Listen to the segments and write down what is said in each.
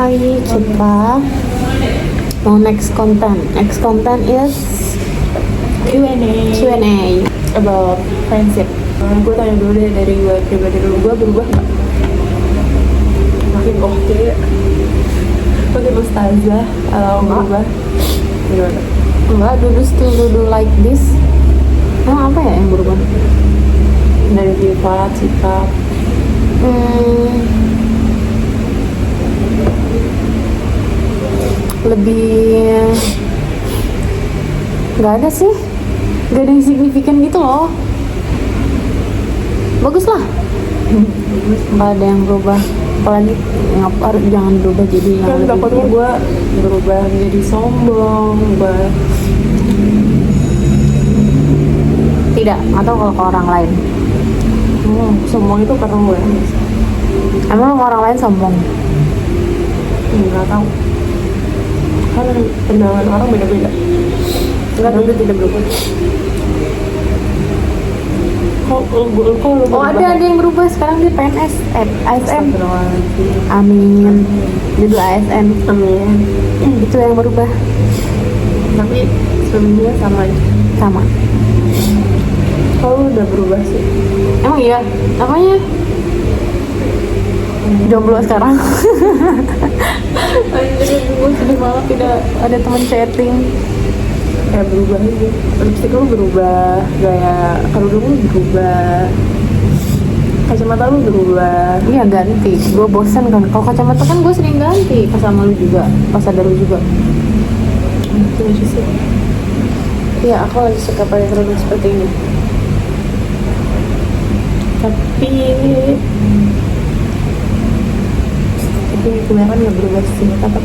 Hai, kita mau next content. Next content is Q&A about friendship. Gue tanya dulu deh dari gue pribadi dulu, gue berubah nggak? Makin oke, makin ustazah atau berubah? Gimana? Enggak, dulu still do like this. Emang apa ya yang berubah? Dari sifat, sikap. Lebih nggak ada sih, nggak ada yang signifikan gitu loh. Bagus lah, nggak ada yang berubah. Apalagi harus jangan berubah jadi yang Kan lebih takutnya gue berubah menjadi sombong, tidak, atau kalau ke orang lain. sombong itu karena gue Emang orang lain sombong? nggak tahu. Kan pandangan orang beda-beda. Enggak, dulu tidak berubah. Kok Oh, ada yang berubah sekarang di PNS, ASN. Astagfirullahaladzim. Amin. Dulu ASN. Amin. Itu yang berubah. Tapi sebelumnya sama aja. Sama. Kalau udah berubah sih. Emang iya? Apanya? Jomblo sekarang. Anjir, gue sedih banget tidak Ada teman chatting. kayak berubah aja. Lipstick lu berubah, gaya kerudung lu berubah, kacamata lu berubah. Iya, ganti. Gue bosen kan. Kalau kacamata kan gue sering ganti. Pas sama lu juga. Pas ada lu juga. Itu aja sih. Iya, aku lagi suka pakai kerudung seperti ini. Tapi kebanyakan nggak berubah sih, tetap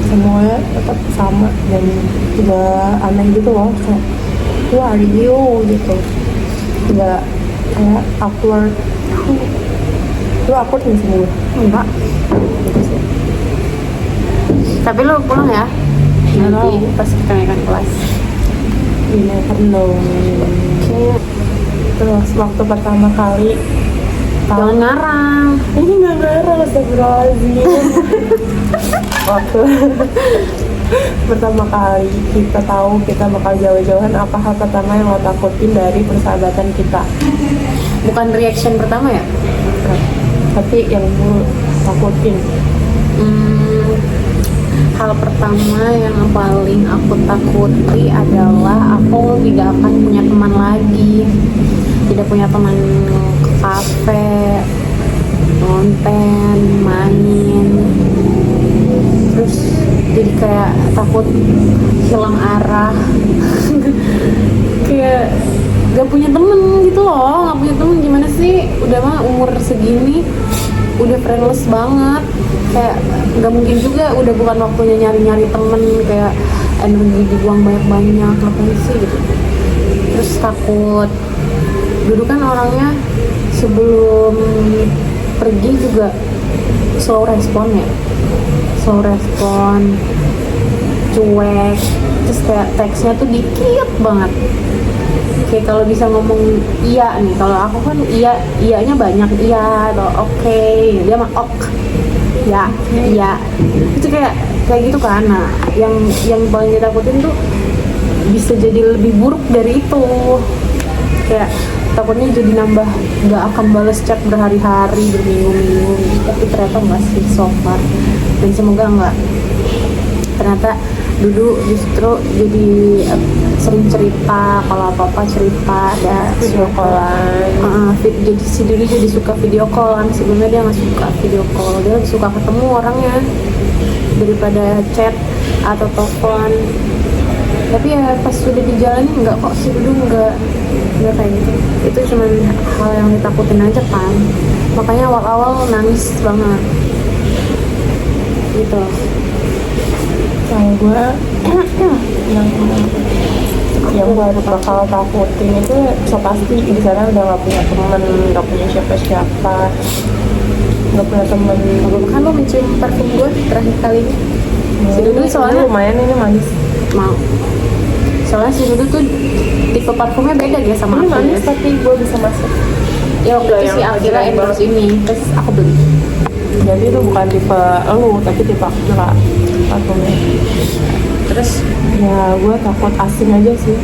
semuanya tetap sama dan juga aneh gitu loh, kayak who are you gitu, nggak kayak awkward. Lu awkward nggak sih gue? Enggak. Gitu sih. Tapi lu pulang ya? Nggak Nanti tahu. pas kenaikan kelas. You never know. Kayak Terus waktu pertama kali jangan ngarang. ini nggak ngarang, astagfirullahaladzim. Waktu pertama kali kita tahu kita bakal jauh-jauhan, apa hal pertama yang lo takutin dari persahabatan kita? Bukan reaction pertama ya? Tapi yang lo takutin. Hal pertama yang paling aku takuti adalah aku tidak akan punya teman lagi. Tidak punya teman ke kafe, nonton, main. Terus jadi kayak takut hilang arah. Kayak gak punya temen gitu loh. Gak punya temen gimana sih? Udah mah umur segini udah friendless banget. Kayak gak mungkin juga, udah bukan waktunya nyari-nyari temen. Kayak energi dibuang banyak-banyak, ngapain sih gitu. Terus takut, dulu kan orangnya sebelum pergi juga slow respon ya, cuek, terus kayak teksnya tuh dikit banget. Kayak kalau bisa ngomong iya nih, kalau aku kan iyanya banyak, iya atau oke, dia mah ok, ya, iya, itu kayak gitu kan. Nah, yang paling ditakutin tuh bisa jadi lebih buruk dari itu. Kayak takutnya jadi nambah nggak akan balas chat berhari-hari, berminggu-minggu, tapi ternyata nggak sih so far, dan semoga nggak. Ternyata dulu justru jadi sering cerita, kalau apa-apa cerita, ada Video callan. jadi si dulu jadi suka video callan. Sebelumnya dia nggak suka video call, dia lebih suka ketemu orangnya daripada chat atau telepon. Tapi ya pas sudah dijalani enggak kok, sih dulu enggak kayak gitu. Itu cuma hal yang ditakutin aja kan, makanya awal-awal nangis banget gitu. Kalau gue yang gue bakal takutin itu so pasti di sana udah nggak punya teman, nggak punya siapa-siapa, nggak punya teman. Kan lo mencium parfum gue terakhir kali ini. Si Dudu soalnya lumayan ini manis. mau, soalnya si Dudu tuh tipe parfumnya beda dia sama Ini aku manis ya. tapi gue bisa masuk. Ya waktu itu Yang si Akira lagi endorse ini, terus aku beli. Jadi itu bukan tipe lu, tapi tipe aku juga parfumnya. Terus Ya gue takut asing aja sih.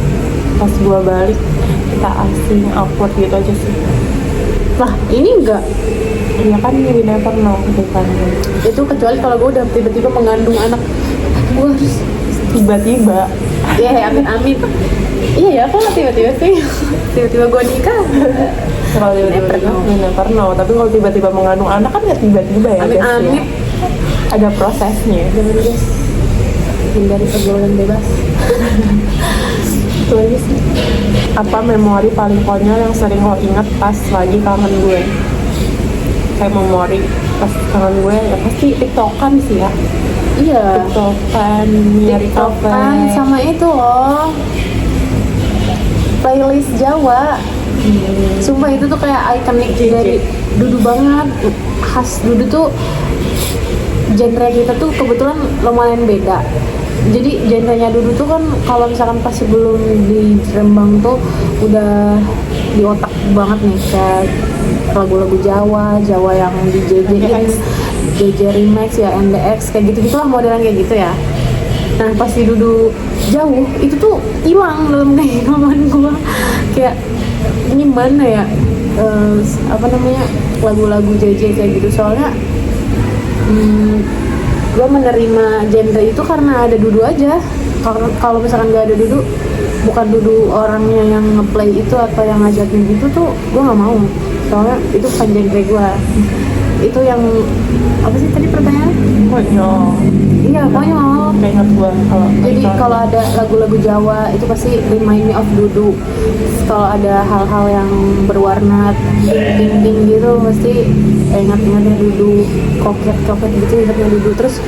Pas gue balik kita asing, awkward gitu aja sih. lah ini enggak, Ya kan we never know ke depannya. itu kecuali kalau gue udah tiba-tiba mengandung anak, gue harus Tiba-tiba ya amin amin. Iya ya, kok tiba-tiba sih tiba-tiba gue nikah. kalau tiba-tiba Never know. we never know. Tapi kalau tiba-tiba mengandung anak kan ya tiba-tiba ya Amin guys, ya. amin. Ada prosesnya. Jangan guys, hindari pergaulan bebas. Itu aja sih. Apa memori paling konyol yang sering lo inget pas lagi kangen gue? Kayak memori pas kangen gue ya pasti tiktokan sih ya. Iya, Tiktokan, nyari kafe. TikTokan sama itu loh, playlist Jawa. Sumpah itu tuh kayak ikonik dari Dudu banget. Khas Dudu tuh, genre kita tuh kebetulan lumayan beda. Jadi genrenya Dudu tuh kan kalau misalkan pas sebelum di Rembang tuh udah di otak banget nih, kayak lagu-lagu Jawa, Jawa yang di JJ-in, JJ Remix ya, NDX kayak gitu-gitulah, modelan kayak gitu ya. Nah pas di Dudu jauh itu tuh hilang dalam genggaman gua, kayak ini mana ya, apa namanya, lagu-lagu JJ kayak gitu. Soalnya gue menerima genre itu karena ada Dudu aja. Kalau misalkan gak ada Dudu, bukan Dudu orangnya yang ngeplay itu atau yang ngajakin gitu tuh, gue nggak mau. Soalnya itu bukan genre gue. Itu yang apa sih tadi pertanyaannya? Konyol. Iya konyol. Kayak inget gue kalau Jadi kalau ada lagu-lagu Jawa itu pasti remind me of Dudu. Kalau ada hal-hal yang berwarna pink gitu pasti ingat-ingatnya Dudu, koket gitu ingatnya Dudu. Terus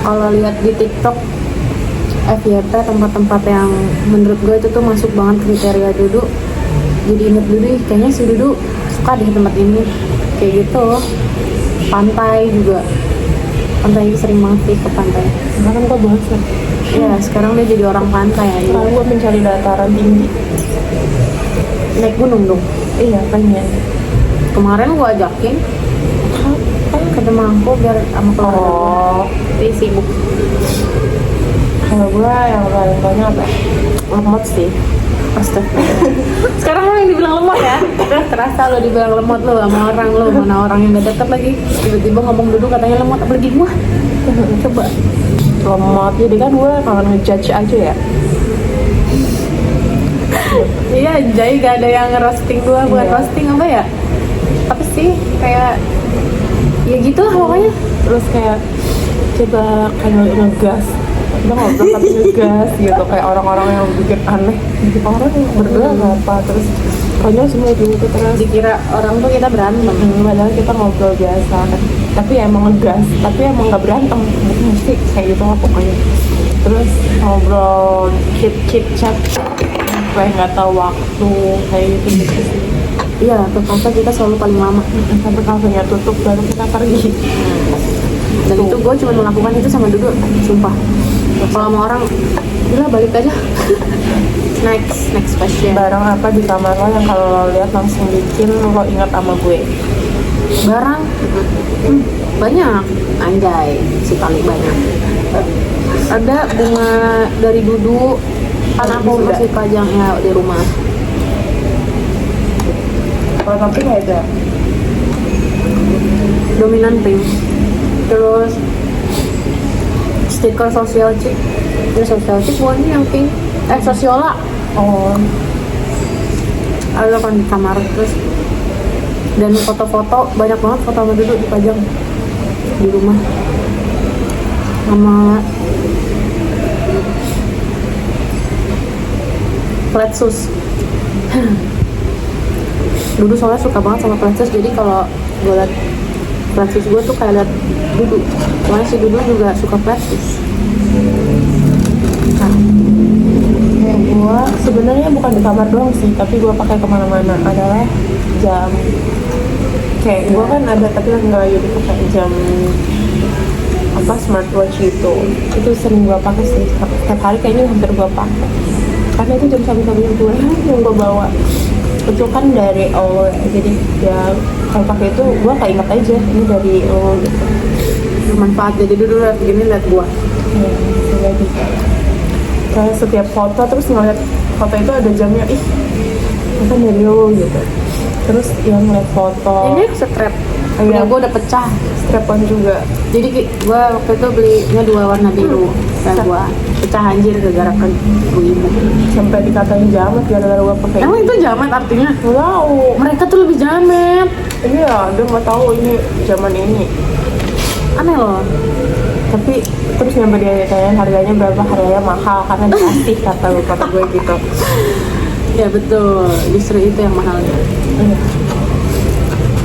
kalau lihat di TikTok FYP tempat-tempat yang menurut gue itu tuh masuk banget kriteria Dudu, jadi inget Dudu, kayaknya si Dudu suka di tempat ini kayak gitu. Pantai juga, pantai sering banget sih ke pantai. kan gue bosan. Ya sekarang dia jadi orang pantai aja. Kalau gue mencari dataran tinggi. Naik gunung dong. Iya pengen. Kemarin gue ajakin ke Demangku biar sama keluarga gue. Oh, Tapi sibuk. kalau gue yang paling banyak apa? Lemot sih. Astaga. Sekarang lo yang dibilang lemot ya? Terasa lo dibilang lemot lo sama orang lo, mana orang yang gak deket lagi. Tiba-tiba ngomong duduk katanya lemot, apalagi gua. Coba. Lemot, jadi kan gue kalau ngejudge aja ya. Iya, jadi gak ada yang ngerosting gua, bukan Iya. roasting apa ya? Apa sih, kayak ya gitu lah pokoknya. Terus kayak coba kayak ngegas. Kita ngobrol tapi ngegas gitu, kayak orang-orang yang bikin aneh. Bikin orang yang berdua nggak apa, terus konyol semua gitu terus. Dikira orang tuh kita berantem. Padahal kita ngobrol biasa kan, tapi emang ngegas, tapi emang nggak berantem, mesti kayak gitu lah pokoknya. Terus ngobrol chit chat, kayak nggak tahu waktu, kayak gitu gitu sih. Iya, ke kafe kita selalu paling lama. Sampai kafenya tutup baru kita pergi. Dan itu gue cuma melakukan itu sama Dudu, sumpah. Kalau sama orang, udah balik aja. Next question. Barang apa di kamar lo yang kalau lo lihat langsung bikin lo ingat sama gue? Barang banyak, anjay, si kali banyak. Ada bunga dari Dudu, kan aku Sudah. masih pajang ya di rumah. Kalau tapi nggak ada. Dominan pink. Terus stiker sosial chick. Ini sosial chick bukan sih yang pink? Sosiola. Oh, Ada kan di kamar. Terus dan foto-foto, banyak banget foto sama Dudu dipajang di rumah. Sama Flatsus. Dudu soalnya suka banget sama Flatsus, jadi kalau gue liat Flatsus gue tuh kayak liat Dudu. Soalnya si Dudu juga suka Flatsus. Nah, kayak gue sebenarnya bukan di kamar doang sih, tapi gue pakai kemana-mana adalah jam. Kayak gue kan ada tapi kan nggak jadi pakai jam apa smartwatch itu sering gue pakai sih, setiap hari kayaknya hampir gue pakai karena itu jam sabi-sabinya gue yang gue bawa. itu kan dari Allah, jadi ya kalau pakai itu gue keinget aja ini dari Allah gitu. Bermanfaat. Jadi dulu liat begini, liat gua. Ya, bisa jadi. Kayak setiap foto terus ngeliat foto itu ada jamnya, ih itu kan dari Allah gitu. Terus yang ngeliat foto Ini strap. Iya. Udah gua udah pecah. strap-on juga. Jadi gua waktu itu belinya 2 warna biru. Dan gua pecah anjir gara-gara ke ibu. Sampai dikatain jamet gara-gara gue pakai. Emang itu jamet artinya? Wow, Mereka tuh lebih jamet. iya, dia mau tahu ini zaman ini. Aneh loh. Tapi terus nyampe dia tanya harganya berapa, harganya mahal karena dikasih kata gue gitu. Ya betul. Justru itu yang mahalnya. Iya.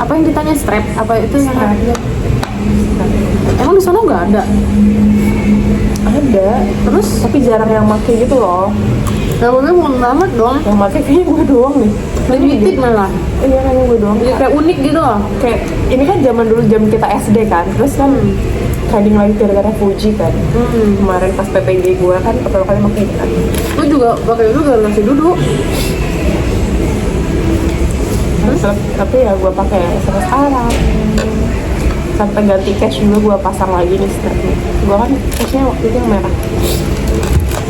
Apa yang ditanya strap? Apa itu yang Strap. harga? Emang di sana nggak ada? Ada, terus tapi jarang yang pakai gitu loh. Ya gue mau banget dong. Yang pakai kayaknya gue doang nih. Limited malah. Iya kan gue doang. Jadi kayak unik gitu loh. Kayak ini kan zaman dulu jam kita SD kan, terus kan trending lagi gara-gara Fuji kan. Kemarin pas PPG gue kan pertama kali pakai ini kan. Gue juga pakai itu gara masih duduk. Tapi ya gue pakai sampai sekarang. Sampai ganti cash juga gue pasang lagi nih strapnya. Gue kan cashnya waktu itu yang merah.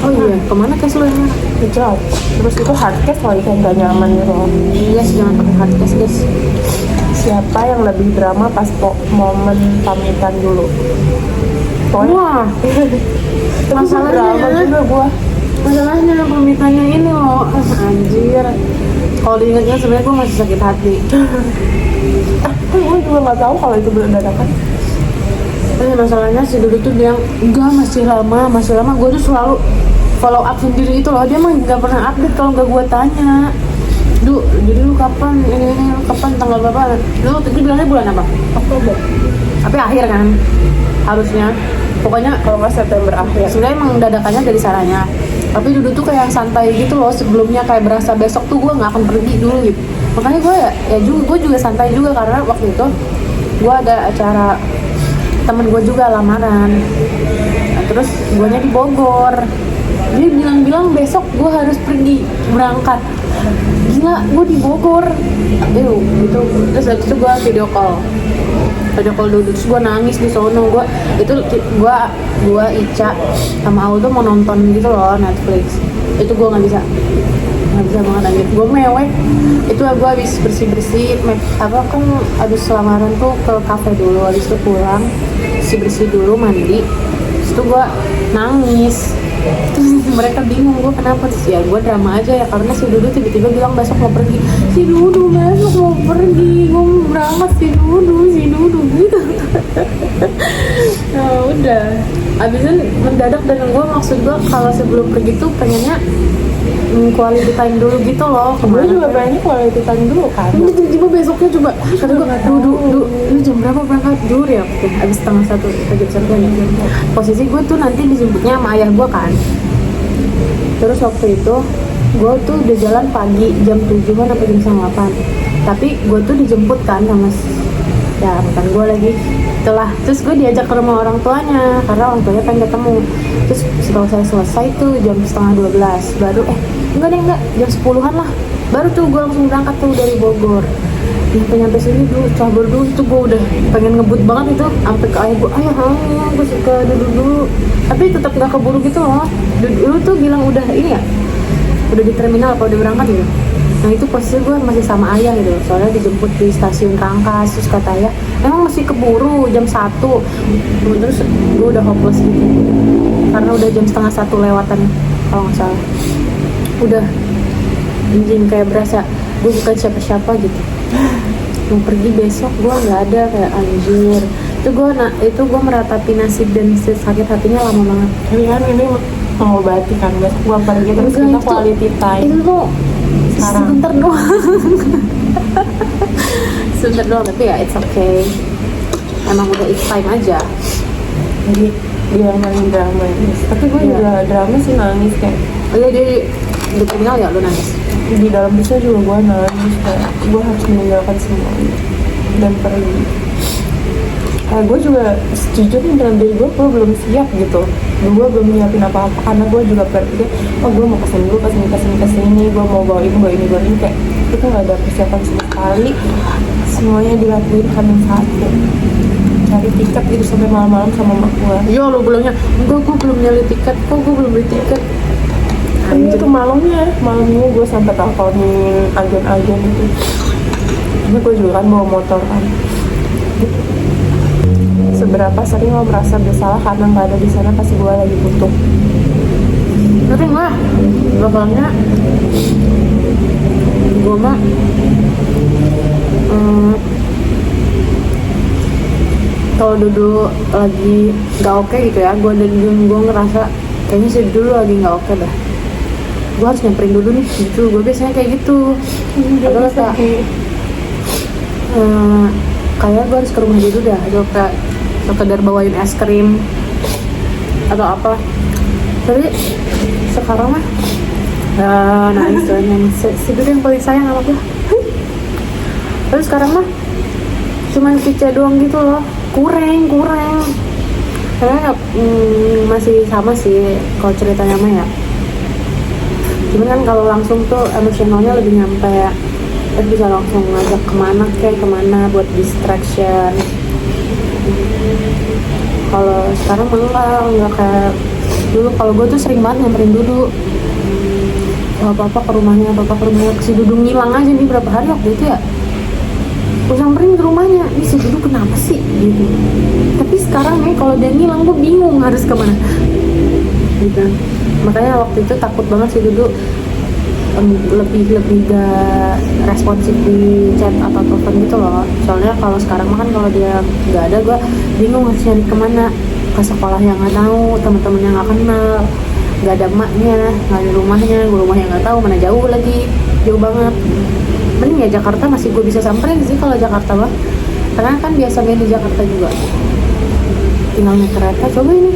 Oh iya, kemana cash lo yang mana? Hijau. Terus itu hard case lagi kan gak nyaman gitu. Yes, jangan pakai hard cash guys. Siapa yang lebih drama pas momen pamitan dulu? Pokoknya Wah, itu masalahnya drama juga gue. masalahnya pemitannya ini loh, anjir. Kalau diingatnya sebenarnya gue masih sakit hati. Gue juga gak tahu kalau itu belum dadakan. Masalahnya si Dudu tuh bilang enggak masih lama. Gue tuh selalu follow up sendiri itu loh. Dia mah nggak pernah update kalau nggak gue tanya. Jadi lu kapan ini kapan tanggal berapa? Lu tadi bilangnya bulan apa? Oktober. Tapi akhir kan harusnya. Pokoknya Kalau nggak September akhir. sebenarnya emang dadakannya dari sananya. Tapi Dudu tuh kayak santai gitu loh, sebelumnya kayak berasa besok tuh gue nggak akan pergi dulu gitu. Makanya gue juga santai juga karena waktu itu gue ada acara temen gue juga lamaran. Nah, terus guanya di Bogor. Dia bilang besok gue harus pergi berangkat. Gila, gue di Bogor. Gitu. Terus habis itu gue video call dulu, terus gue nangis di sono. Gue Ica sama Aul tuh mau nonton gitu loh Netflix. Itu gue nggak bisa banget anjir. Gue mewek. Itu gue habis bersih kan habis lamaran tuh ke kafe dulu, habis itu pulang bersih dulu, mandi. Terus itu gue nangis. Terus mereka bingung gue kenapa. Terus ya gue drama aja ya, karena si Dudu tiba-tiba bilang besok mau pergi. Si Dudu besok mau pergi, gue mau berangkat si Dudu gitu. Nah udah abisnya mendadak, dan gue maksud gue kalau sebelum pergi tuh pengennya quality time dulu gitu loh. Gue juga pengennya quality time dulu kan. Udah tiba-tiba besoknya coba kata gue, lu jam berapa berangkat? Dur ya, oke, abis 12:30 jam 1 ya. Posisi gue tuh nanti dijemputnya sama ayah gue kan. Terus waktu itu gue tuh udah jalan pagi jam 7 atau jam 8. Tapi gue tuh dijemput kan sama ya bukan gue lagi terus gue diajak ke rumah orang tuanya karena orang tuanya pengen ketemu. Terus setelah saya selesai tuh jam 11:30 baru enggak jam 10-an lah baru tuh gue langsung berangkat tuh dari Bogor. Nyampe sini dulu cabur dulu tuh gue udah pengen ngebut banget itu sampai ke ayah gue suka dulu tapi tetap nggak keburu gitu loh. Dulu tuh bilang udah ini ya udah di terminal apa udah berangkat gitu. Nah itu posisi gue masih sama ayah gitu, soalnya dijemput di stasiun Rangkas. Terus kata ayah, emang masih keburu jam 1. Terus gue udah hopeless gitu karena udah jam 1:30 lewatan kalau nggak salah. Udah anjing kayak berasa gue bukan siapa-siapa gitu. Mau pergi besok gue nggak ada, kayak anjir. Itu gue meratapi nasib dan sakit hatinya lama banget. Tapi kan ini mengobati kan, besok gue pergi terus Enggak, kita itu- quality time. Itu tuh Sekarang. sebentar doang. Sebentar doang, tapi ya it's okay. Emang udah it's time aja. Jadi dia yang paling drama ini. Tapi gue Iya. juga drama sih, nangis kayak Oh iya, di terminal ya lu nangis. di dalam bisa juga gue nangis kayak gue harus meninggalkan semuanya dan pergi. Gue juga sejujurnya dalam diri gue belum siap gitu. Gue belum nyiapin apa-apa karena gue juga berpikir gue mau kesini dulu, kesini gue mau bawa ini kayak itu nggak ada persiapan sama sekali, semuanya dilakuin Hamin satu, cari tiket gitu sampai malam-malam sama mak gua. Yo lo bilangnya, enggak gue belum nyari tiket, kok gue belum beli tiket. Ini tuh malamnya gue sampai teleponin agen-agen gitu. Ini gue juga kan bawa motor kan. Seberapa sering lo merasa bersalah karena nggak ada di sana pas gue lagi butuh? Tapi enggak, bapaknya gue mah kalau duduk lagi nggak oke gitu ya, gue ngerasa kayaknya sih dulu lagi nggak oke dah, gue harus nyamperin dulu nih gitu. Gue biasanya kayak gitu. Atau kayak kayak gue harus ke rumah dulu dah, atau kayak sekedar bawain es krim atau apa. Tapi sekarang mah nangis si Dudu yang paling sayang sama gue. Terus sekarang mah cuman pica doang gitu loh, kurang karena masih sama sih kalau ceritanya mah ya. Cuman kan kalau langsung tuh emosionalnya lebih nyampe, terus bisa langsung ngajak kemana buat distraction. Kalau sekarang mah enggak kayak dulu. Kalau gue tuh sering banget nyamperin Dudu, apa ke rumahnya, si Dudu ngilang aja nih berapa hari waktu itu ya, gue samperin ke rumahnya, ih si Dudu kenapa sih gitu. Tapi sekarang nih kalau dia ngilang gue bingung harus kemana gitu. Makanya waktu itu takut banget si Dudu lebih gak responsif di chat atau telepon gitu loh. Soalnya kalau sekarang mah kan kalau dia nggak ada, gue bingung harus nyari kemana, ke sekolah yang nggak tahu, teman-teman yang nggak kenal, nggak ada emaknya, nggak ada rumahnya, gue rumahnya nggak tahu, mana jauh lagi, jauh banget. Mending ya Jakarta masih gue bisa samperin sih kalau Jakarta mah, karena kan biasa main di Jakarta juga, tinggal naik kereta. Coba ini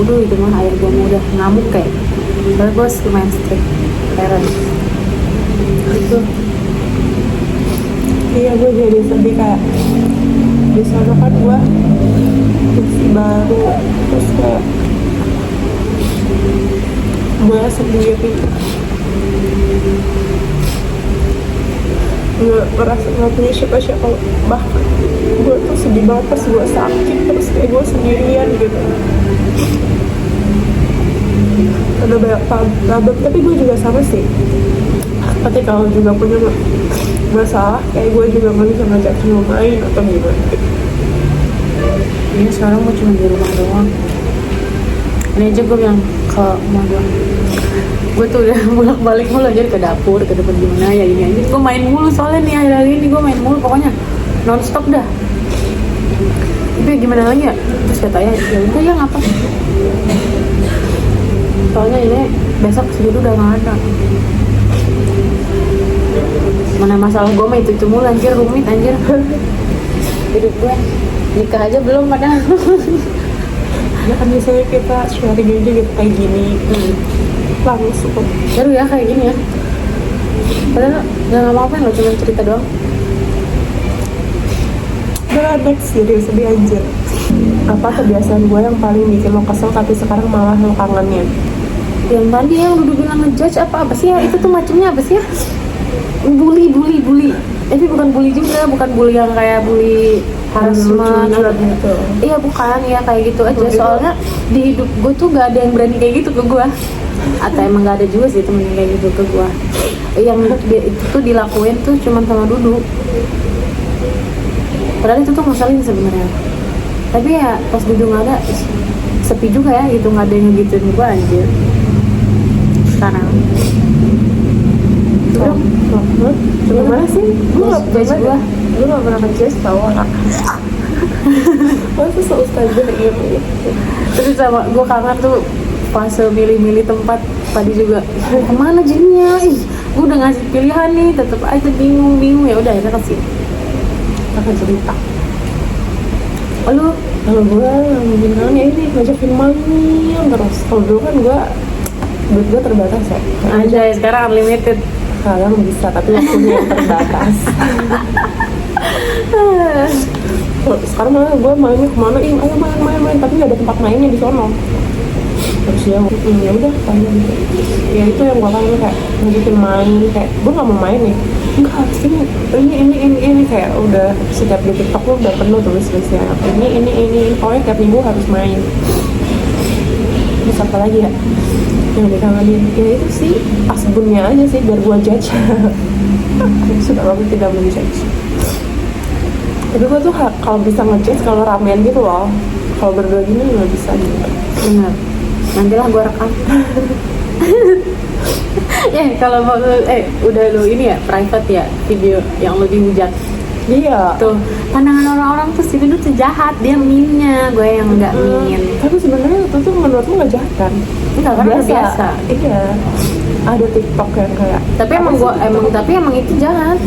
udah itu mah air gue udah ngamuk kayak, soalnya gue lumayan strict parents itu. Iya, gue jadi sedih kayak di sana kan gue masih baru, terus kayak gue sendiri, gue merasa gak punya siapa-siapa. Bahkan gue tuh sedih banget pas gue sakit, terus kayak gue sendirian gitu. Ada banyak problem, tapi gue juga sama sih. Tapi kalau juga punya masalah, kayak gue juga gak bisa ngajak lo main atau gimana gitu. Ini sekarang gue cuma di rumah doang. Ini aja gue bilang ke rumah gue tuh udah bolak-balik mulu aja ke dapur, ke depan gimana ya ini aja. Gue main mulu soalnya nih akhir-akhir ini gue main mulu, pokoknya non-stop dah. Tapi gimana lagi ya? Terus katanya ya udah ya ngapa? Soalnya ini besok segitu udah nggak ada. Mana masalah gue mah itu mulu anjir, rumit anjir. Hidup gue nikah aja belum padahal. Ya kan misalnya kita sharing aja gitu kayak gini, langsung Baru ya kayak gini ya. Padahal nggak ngapa-ngapain loh, cuma cerita doang. udah next serius lebih anjir. Apa kebiasaan gue yang paling bikin lo kesel tapi sekarang malah lo kangennya? Yang tadi yang udah bilang ngejudge apa sih ya, itu tuh macamnya apa sih ya? Bully tapi bukan bully juga, bukan bully yang kayak bully harassment gitu. Iya bukan, ya kayak gitu aja. Soalnya di hidup gue tuh gak ada yang berani kayak gitu ke gue, atau emang gak ada juga sih temen yang kayak gitu ke gue. Yang itu tuh dilakuin tuh cuman sama Dudu, padahal itu tuh ngeselin sebenarnya. Tapi ya pas Dudu gak ada, sepi juga ya gitu, gak ada yang ngegituin gue anjir sekarang. Gimana sih? Gue gak pernah gue gak pernah ngejudge tau orang. Masa se-ustazah gitu. Terus sama gue kangen tuh fase milih-milih tempat tadi juga. Kemana jadinya? Ih, gue udah ngasih pilihan nih, tetep aja bingung. Ya udah akhirnya kasih. Akan cerita. Lalu Kalau gue bilang ya ini ngajakin main terus. Kalau dulu kan duit gue terbatas ya. anjay, sekarang unlimited. Sekarang bisa, tapi waktunya yang terbatas. Sekarang malah gue mainnya kemana? Ayo main, tapi nggak ada tempat mainnya di sono. Terus ya udah tanya gitu. Ya itu yang gue kangen, kayak ngajakin main, kayak gue nggak mau main nih, enggak ini kayak udah setiap di TikTok lu udah penuh tulis-tulisnya ini pokoknya tiap minggu harus main. Terus apa lagi ya yang dikangenin? Ya itu sih asbunnya aja sih, biar gue judge. Sudah lama tidak menjudge. Tapi gue tuh kalau bisa ngejudge kalau ramean gitu loh, kalau berdua gini nggak bisa gitu. Bener, nantilah gue rekam. Ya kalau mau udah lu ini ya private ya video yang lu dihujat. Iya. Tuh pandangan orang-orang tuh si Rindu tuh jahat, dia minnya, gue yang nggak min. Tapi sebenarnya itu tuh menurutmu nggak jahat kan? Enggak, karena udah biasa. Iya. Ada TikTok yang kayak. Tapi emang gue emang itu jahat.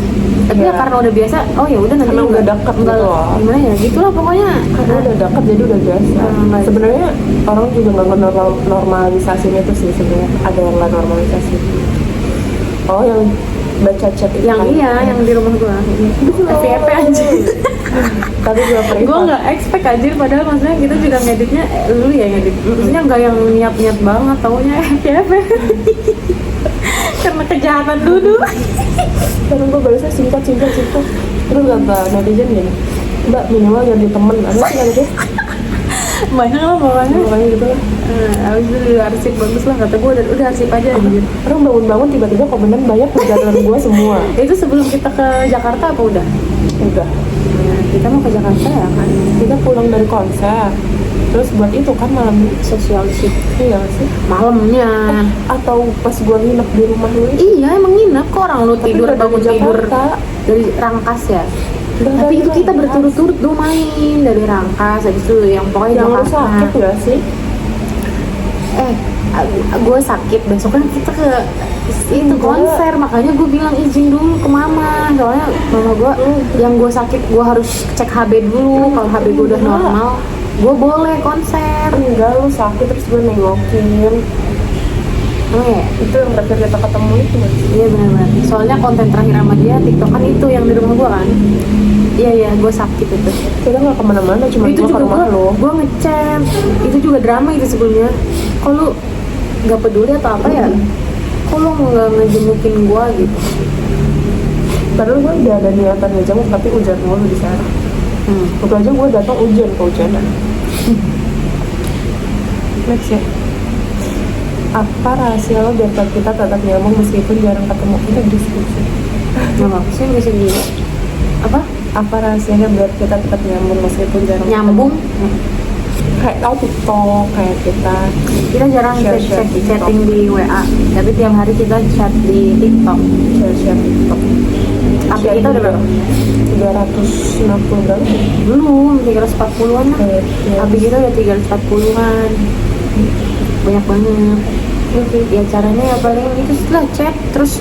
Tapi Iya. ya karena udah biasa, oh ya udah nanti Karena juga udah deket enggak, gitu loh. gimana ya gitulah pokoknya. Karena udah dekat jadi udah biasa. Nggak. Sebenarnya orang juga nggak normalisasi itu sih sebenarnya. Ada yang nggak normalisasi. Oh yang baca chat itu Yang kan? iya, yang di rumah gue. FYP aja. Tapi gue privat. Gue nggak expect aja, padahal maksudnya kita juga ngeditnya lu ya ngedit. Maksudnya nggak yang niat banget, taunya FYP. Karena kejahatan dulu. Karena gue balasnya singkat. Terus kata netizen gini, Mbak minimal jadi temen. Ada sih kan dia? Banyak lah pokoknya. Makanya gitu lah. Abis itu arsip bagus lah, kata gue udah arsip aja anjir. Orang bangun-bangun tiba-tiba komenan banyak perjalanan gue semua. Itu sebelum kita ke Jakarta apa udah? Udah. Nah, kita mau ke Jakarta ya kan? Kita pulang dari konser. Terus buat itu kan malam Social sih. iya nggak sih? Malamnya. Atau pas gue nginep di rumah lu itu. Iya emang nginep kok, orang lu Tapi tidur udah bangun dari tidur Jakarta. dari Rangkas ya. Udah Tapi dari itu kita Rangkas. berturut-turut dulu main dari Rangkas, habis itu yang pokoknya Yang lu Jakarta. sakit nggak sih? Gue sakit, besok kan kita ke itu Enggak. konser, makanya gue bilang izin dulu ke mama, soalnya mama gue yang gue sakit gue harus cek HB dulu, kalau HB gue udah Enggak. normal gue boleh konser. Enggak, lu sakit terus gue nengokin. Oh ya, Itu yang terakhir kita ketemu itu nggak sih? iya benar-benar. Soalnya konten terakhir sama dia TikTok kan itu yang di rumah gue kan. Iya gue sakit itu. Kita nggak kemana-mana, cuma Itu gue ke juga rumah lo. gue ngechat. Itu juga drama itu sebelumnya. Kok lu nggak peduli atau apa ya? Kok lu nggak ngejengukin gue gitu? Padahal gue udah ada niatan ngejenguk tapi hujan mulu di sana. Waktu aja gue datang hujan kehujanan. Next ya. Apa rahasia lo biar kita tetap nyambung meskipun jarang ketemu? Kita diskusi. Nggak apa sih bisa gitu. Apa? Apa rahasianya biar kita tetap nyambung meskipun jarang Nyambung? ketemu? Kayak tau TikTok kayak kita. Kita jarang Share chatting di WA, tapi tiap hari kita chat di TikTok. Share TikTok. Tapi kita udah berapa? 360 berapa? Belum, 340-an lah. Iya. Tapi kita udah 340-an. Banyak banget. Ya caranya ya paling itu setelah chat, terus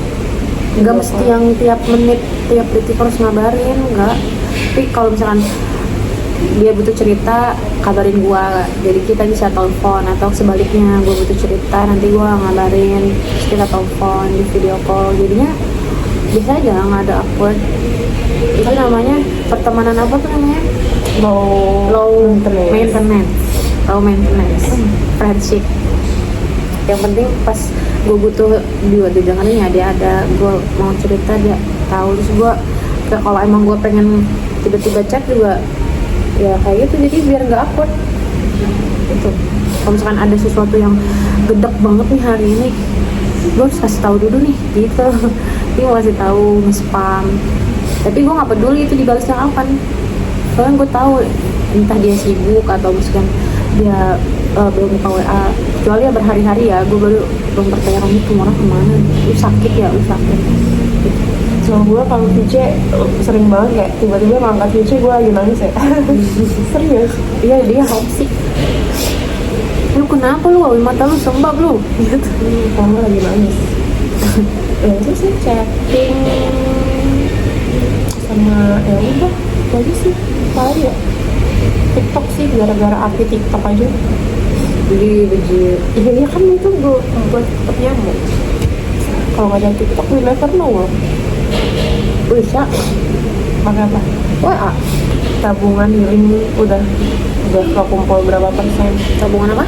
nggak mesti yang tiap menit, tiap detik harus ngabarin, nggak. Tapi kalau misalkan dia butuh cerita, kabarin gua, jadi kita bisa telepon, atau sebaliknya gua butuh cerita, nanti gua ngabarin, terus kita telepon di video call, jadinya biasa aja, nggak ada awkward. Itu namanya pertemanan apa tuh namanya? Low maintenance friendship. Yang penting pas gue butuh dia dengerin ya, dia ada, gue mau cerita dia tahu, terus gue kalau emang gue pengen tiba-tiba chat juga ya kayak gitu, jadi biar nggak awkward gitu. Kalau misalkan ada sesuatu yang gedek banget nih hari ini, gue harus kasih tahu dulu nih gitu. Dia mau kasih tahu, nge-spam, tapi gue nggak peduli itu dibalasnya kapan, soalnya gue tahu entah dia sibuk atau misalkan dia belum buka WA, kecuali ya berhari-hari ya gue belum bertanya itu orang kemana, lu sakit ya, lu sakit gitu. Sama gue kalau VC sering banget kayak tiba-tiba ngangkat VC gue lagi nangis ya. Serius? Iya dia homesick. Lu kenapa lu, awal mata lu sembab lu gitu. Kamu lagi nangis. Ya itu sih chatting sama ya udah itu aja sih. Apa ya? TikTok sih, gara-gara api TikTok aja. Jadi bejir. Iya kan itu gue buat tetap nyambung. Kalau nggak ada TikTok, we never know loh. Bisa Pakai apa? WA. Tabungan healing udah udah kekumpul berapa persen. Tabungan apa?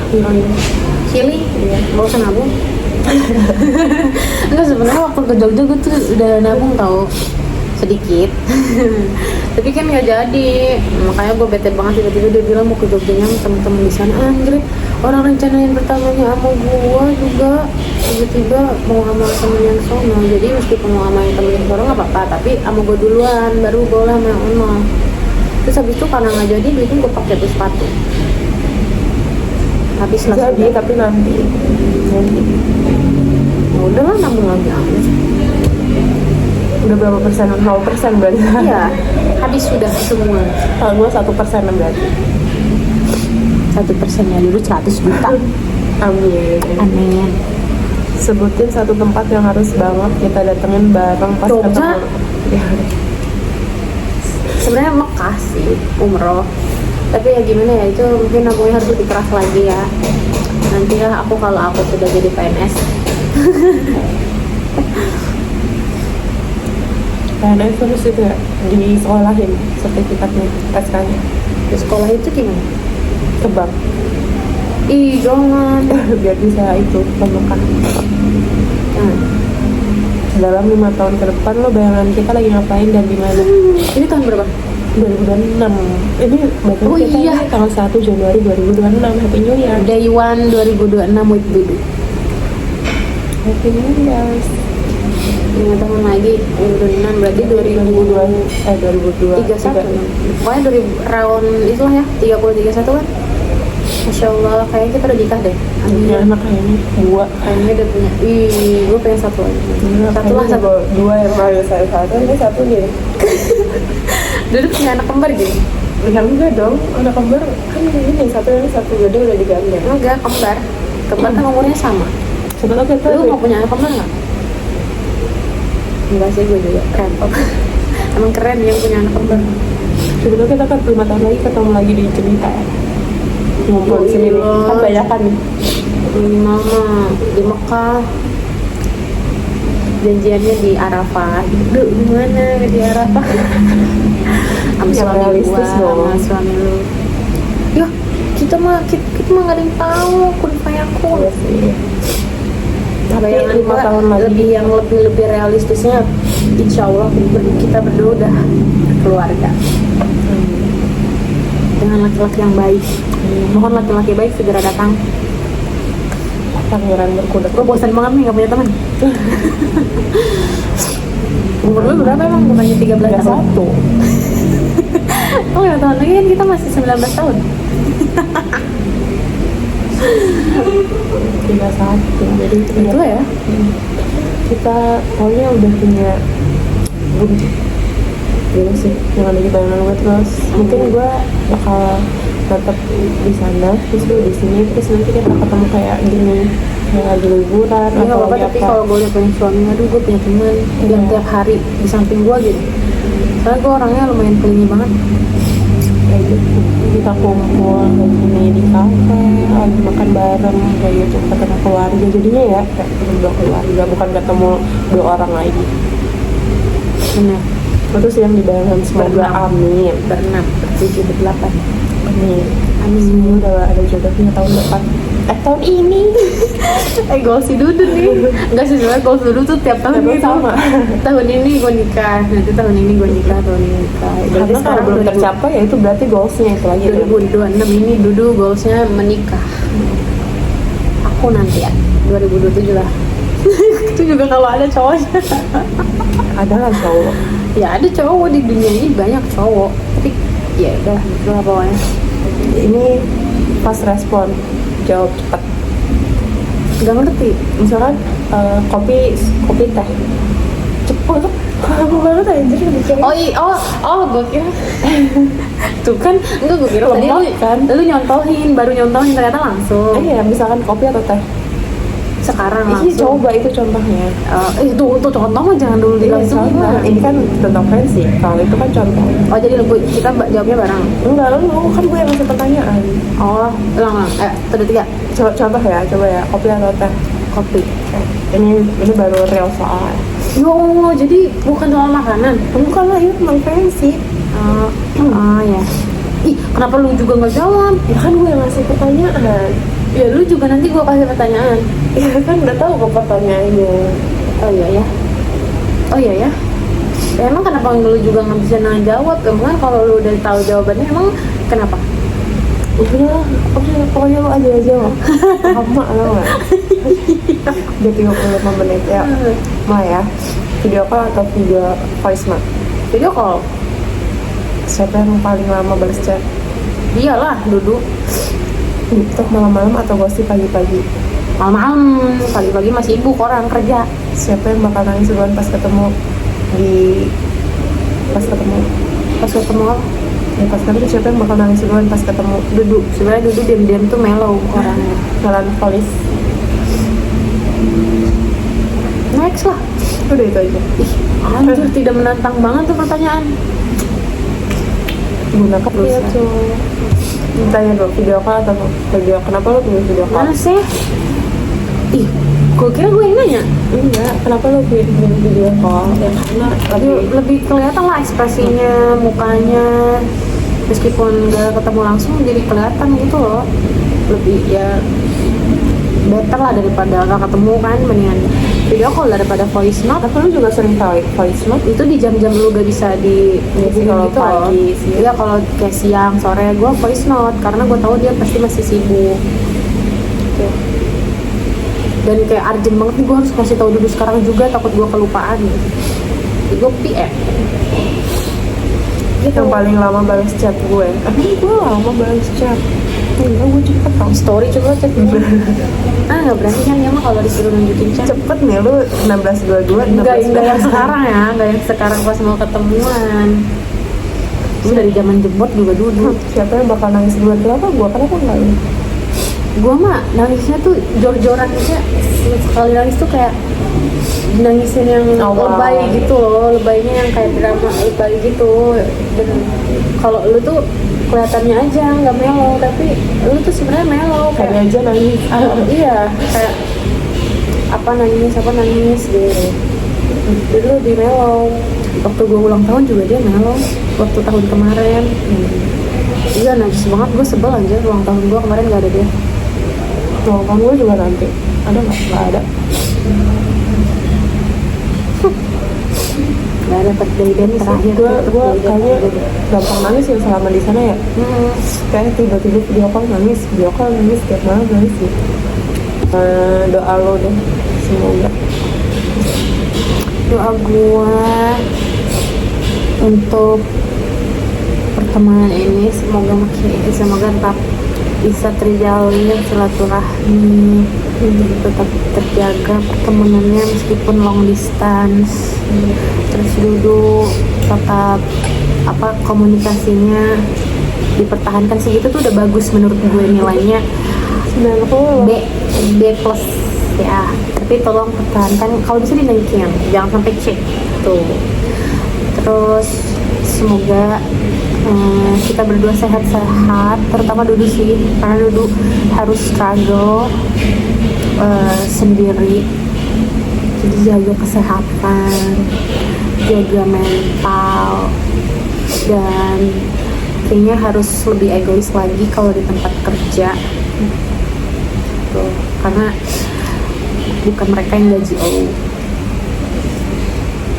Chili? Iya. Gak usah nabung. Enggak, sebenarnya waktu ke Jogja gue tuh udah nabung tau sedikit. Tapi kan nggak jadi, makanya gue bete banget. Tiba-tiba dia bilang mau ke Jogjanya sama temen-temen di sana. Anjir, orang rencanain pertamanya sama gue juga tiba-tiba mau sama temen yang sono. Jadi meskipun mau sama yang temen yang sono nggak apa-apa, tapi sama gue duluan baru gue lah sama yang ono. Terus habis itu karena nggak jadi, bikin gue pakai tuh sepatu. Habis lah Jadi sudah. tapi nanti. Ya udah lah, nabung lagi aja. Udah berapa persen? 0% berarti. Iya, habis sudah semua. Kalau gue 1% berarti. 1%-nya dulu 100 juta. Amin. Amin. Sebutin satu tempat yang harus banget kita datengin bareng pas Jogja. ketemu. Ya. Sebenarnya Mekah sih, umroh. Tapi ya gimana ya, itu mungkin nabungnya harus lebih keras lagi ya. Nantilah aku kalau aku sudah jadi PNS. PNS terus itu ya, di sekolahin sertifikatnya, SK-nya. Di sekolah itu gimana? Kebab. Ih, jangan. Biar bisa itu pembukaan. Nah, Dalam 5 tahun ke depan lo bayangan kita lagi ngapain dan di mana? ini tahun berapa? 2026. Ini bahkan Oh kita iya. ini tanggal 1 Januari 2026. Happy New Year. Day 1 2026 with Dudu. Happy New Year. 5 tahun lagi 2026 berarti 2002 2031. Pokoknya dari round itulah ya, 30 31 kan. Masya Allah, kayaknya kita udah nikah deh. Punya anak kayaknya dua. Kayaknya udah punya. Ih, gue pengen satu aja. Satu lah, satu. Dua yang mau saya satu, ini satu nih. Dulu punya anak kembar gitu. Ya enggak dong, anak kembar kan ini satu gede udah digandeng. Enggak, kembar. Kembar kan umurnya sama. Coba tau kita Lu mau punya anak kembar nggak? Enggak sih, gue juga keren kok. Emang keren yang punya anak kembar. coba tau kita kan 5 tahun lagi ketemu lagi di cerita ya. Ngumpul di sini nih. iya. Kan banyak kan nih. Di mama di Mekah. Janjiannya di Arafah. Duh, gimana di Arafah? Sama Yang suami realistis gua, dong. sama suami lu. Ya, kita mah nggak ada yang tahu. Aku. Iya sih. Tapi Bayangan 5 gua tahun lagi lebih yang lebih realistisnya, insya Allah kita berdua udah keluarga dengan laki-laki yang baik. Mohon laki-laki baik segera datang. pangeran berkuda. Gue bosan banget nih gak punya teman. Umur lu berapa emang? Bukannya 13 tahun? 31. Oh 5 tahun lagi kan kita masih 19 tahun. 31. Jadi Itu ya. kita pokoknya udah punya gitu sih yang ada di bayangan gue. Terus mungkin gue bakal tetap di sana, terus gue di sini, terus nanti kita ketemu kayak gini, kayak lagi liburan Ya nggak atau apa-apa, lagi tapi apa. kalau gue udah punya suami, aduh gue punya teman yang tiap hari di samping gue gitu. Soalnya gue orangnya lumayan clingy banget. Kayak gitu kita kumpul kayak gini di kafe, lagi makan bareng kayak gitu, ketemu keluarga jadinya ya, kayak ketemu keluarga, bukan ketemu 2 orang lagi. Bener. Terus yang di bayangan semoga Berenam. amin. Berenam, bertujuh, berdelapan. Amin. Amin. Semoga udah ada jodohnya tahun depan. Tahun ini. Goals si Dudu nih. Enggak sih, sebenarnya goals Dudu tuh tiap tahun Tiap gitu. sama. Tahun ini gue nikah, nanti tahun ini gue nikah, tahun ini nikah. Berarti Karena kalau sekarang belum tercapai ya itu berarti goalsnya itu lagi. 2026 ini Dudu goalsnya menikah. Aku nanti ya 2027 lah. Itu juga kalau ada cowoknya. Ada lah cowok. Ya ada cowok di dunia ini, banyak cowok. Tapi ya udah gitu lah pokoknya. Ini pas respon jawab cepat. Gak ngerti. Misalkan kopi teh cepet lama banget anjir mikirnya. Gue kira tuh kan, enggak, gue kira tadi Lemot, lu kan? lu nyontohin, baru nyontohin ternyata langsung. Iya, misalkan kopi atau teh. Sekarang Ini langsung. coba itu contohnya. Itu untuk contoh mah jangan dulu Ini langsung. contoh. Ini kan tentang fancy. Kalau itu kan contoh. Oh jadi kita jawabnya bareng. Enggak, lu kan gue yang ngasih pertanyaan. Oh, ulang. Ada 3. Contoh ya, coba ya, kopi atau teh. Kopi. Ini baru real soal. Ya Allah, jadi bukan soal makanan. Bukan lah, ini emang fancy. Ya. Ih, kenapa lu juga nggak jawab? Ya kan gue yang ngasih pertanyaan. Ya lu juga nanti gue kasih pertanyaan. Ya kan udah tahu kok pertanyaannya. Oh iya ya. Oh iya ya. Ya, emang kenapa lu juga nggak bisa jawab? Emang kalau lu udah tahu jawabannya emang kenapa? Udah pokoknya lu aja loh. Lama lah. Udah 35 menit ya. Ma ya. Video call atau video voice note? Video call. Siapa yang paling lama balas chat? Iyalah, duduk TikTok malam-malam atau gosip pagi-pagi? malam-malam, pagi-pagi masih sibuk orang kerja. Siapa yang bakal nangis duluan pas ketemu pas ketemu Pas ketemu ya pas ketemu siapa yang bakal nangis duluan pas ketemu? duduk, sebenarnya duduk diam-diam tuh mellow orangnya. Melankolis. Next lah. Udah itu aja. Ih, anjir, tidak menantang banget tuh pertanyaan. Gunakan ya tuh. Tanya dulu, video call atau video, kenapa lo pilih video call? Mana sih? Ih, gue kira gue yang nanya. Enggak, kenapa lo pilih video call? Ya karena Lebih kelihatan lah ekspresinya, mukanya. Meskipun gak ketemu langsung jadi kelihatan gitu loh. Lebih ya better lah daripada gak ketemu kan, mendingan video call daripada voice note. tapi lu juga sering voice note? Itu di jam-jam lu gak bisa di kalau gitu loh. pagi sih. Iya, kalau kayak siang, sore gue voice note karena gue tahu dia pasti masih sibuk. Oke. Dan kayak urgent banget nih, gue harus kasih tahu dulu sekarang juga, takut gue kelupaan gitu. Jadi gue PM. Gitu. Yang paling lama balas chat gue. Gue lama balas chat. Enggak, gue cepet tau. Story coba cek. Nggak berani kan ya mah kalau disuruh nunjukin chat. Cepet nih lu 16:22. Enggak yang sekarang ya, enggak yang sekarang pas mau ketemuan. Gue dari zaman jebot juga duduk. Siapa yang bakal nangis duluan? Kenapa enggak lu? Gue mah nangisnya tuh jor-joran aja. Sekali nangis tuh kayak nangisin yang lebay gitu loh, lebaynya yang kayak drama lebay gitu. Dan kalau lu tuh kelihatannya aja nggak mellow, tapi lu tuh sebenarnya mellow kayak aja nangis. Iya, kayak apa nangis gitu. Jadi lu lebih mellow. Waktu gue ulang tahun juga dia mellow. Waktu tahun kemarin iya najis banget, gue sebel aja. Ulang tahun gue kemarin gak ada dia. Ulang tahun gue juga nanti. Ada nggak ada. Gak ada birthday dan terakhir. Gue kayaknya gampang nangis ya selama di sana ya. Kayak tiba-tiba video call nangis tiap malam nangis sih. Doa lo deh, semoga. Doa gue untuk pertemanan ini semoga tetap bisa terjalin silaturahmi, tetap terjaga pertemanannya meskipun long distance. Terus duduk tetap komunikasinya dipertahankan segitu tuh udah bagus menurut gue, nilainya 90 B plus ya. Tapi tolong pertahankan, kalau bisa dinaikin, jangan sampai C tuh. Terus semoga kita berdua sehat-sehat, terutama Dudu sih, karena Dudu harus struggle sendiri. Jadi jaga kesehatan, jaga mental, dan kayaknya harus lebih egois lagi kalau di tempat kerja tuh, karena bukan mereka yang gaji lo.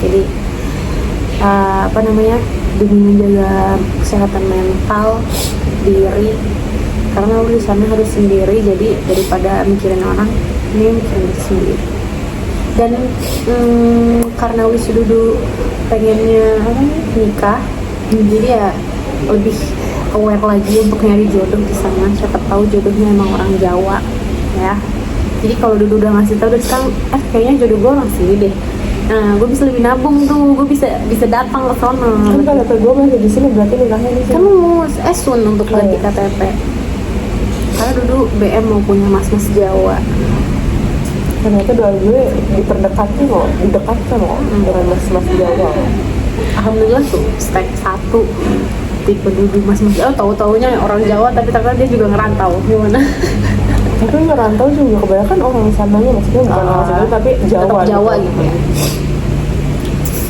Jadi demi menjaga kesehatan mental diri, karena lu di sana harus sendiri, jadi daripada mikirin orang, ini mikirin diri sendiri. Dan karena Wis dulu pengennya nikah, jadi ya lebih aware lagi untuk nyari jodoh di sana. Siapa tahu jodohnya emang orang Jawa ya. Jadi kalau dulu udah ngasih tahu, sekarang kayaknya jodoh gue orang sini deh. Nah, gue bisa lebih nabung tuh, gue bisa datang ke sana. Kan kalau gue masih di sini berarti nikahnya di sini. Kan mau sun untuk ganti KTP. Karena dulu BM mau punya mas-mas Jawa. Ternyata doa gue didekatkan loh dengan mas-mas Jawa. Alhamdulillah tuh step 1 tipe duduk mas-mas Jawa, tahu-taunya orang Jawa tapi ternyata dia juga ngerantau. Gimana? Tapi ngerantau juga kebanyakan orang sananya, maksudnya bukan orang sana tapi Jawa. Tetap Jawa gitu ya.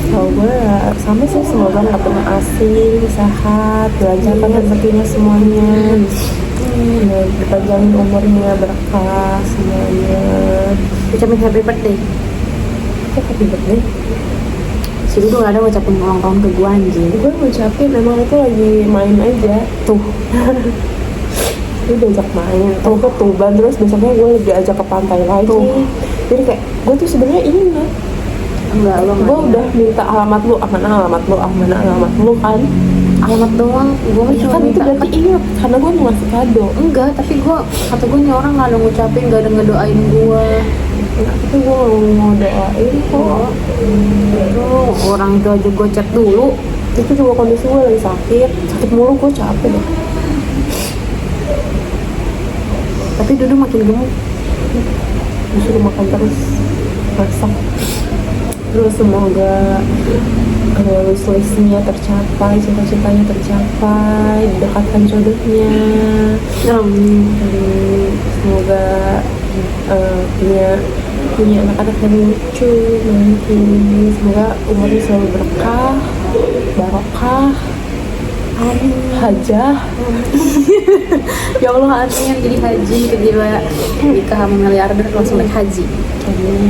Kalau gue ya sama sih, semoga nggak pernah asing, sehat, dilancarkan rezekinya semuanya, dan dipanjangin umurnya, berkah semuanya. Ucapin happy birthday. Kok happy birthday? Si Dudu gak ada ngucapin ulang tahun ke gue anjir. Gue ngucapin memang itu lagi main aja tuh. Gue diajak main tuh ke Tuban, terus besoknya gue diajak ke pantai lagi Tuh. Jadi kayak gue tuh sebenarnya ingat, Enggak, lo gue udah minta alamat lu, mana alamat lu kan. alamat doang. Gue Ya cuma kan itu minta berarti ingat, karena gue mau ngasih kado. enggak, tapi gue kata gue nih orang gak ada ngucapin, gak ada ngedoain gue. Nah, tapi gue mau doain kok. Tuh, orang itu aja gue chat dulu. Itu juga kondisi gue lagi sakit mulu, gue capek deh. Tapi Dudu makin gemuk. Disuruh makan terus, masak. Terus semoga wishlistnya tercapai, cita-citanya tercapai, didekatkan jodohnya. Semoga punya anak-anak yang lucu nanti. Semoga umurnya selalu berkah, barokah, hajah. Ya Allah, artinya jadi haji kedua nikah sama miliarder langsung naik haji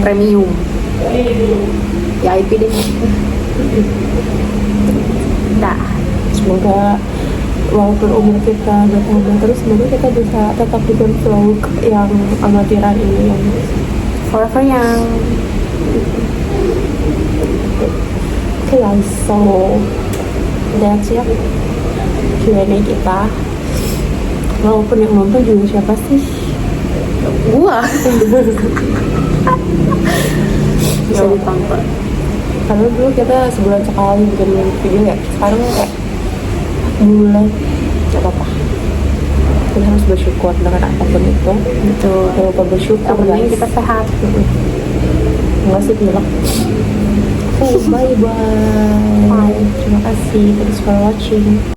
premium. Ya IP deh. Dah. Semoga walaupun umur kita bertambah terus, semoga kita bisa tetap dengan flow yang amatiran ini yang Forever yang okay guys, so that's it Q&A kita. Walaupun yang nonton juga siapa sih? gua bisa ditonton. Karena dulu kita sebulan sekali bikin video ya, sekarang kayak bulan, gak apa-apa. Kita harus bersyukur dengan apapun itu. Betul. Jangan lupa bersyukur Yang penting guys. kita sehat. Enggak sih bilang. So bye bye. Terima kasih. Thanks for watching.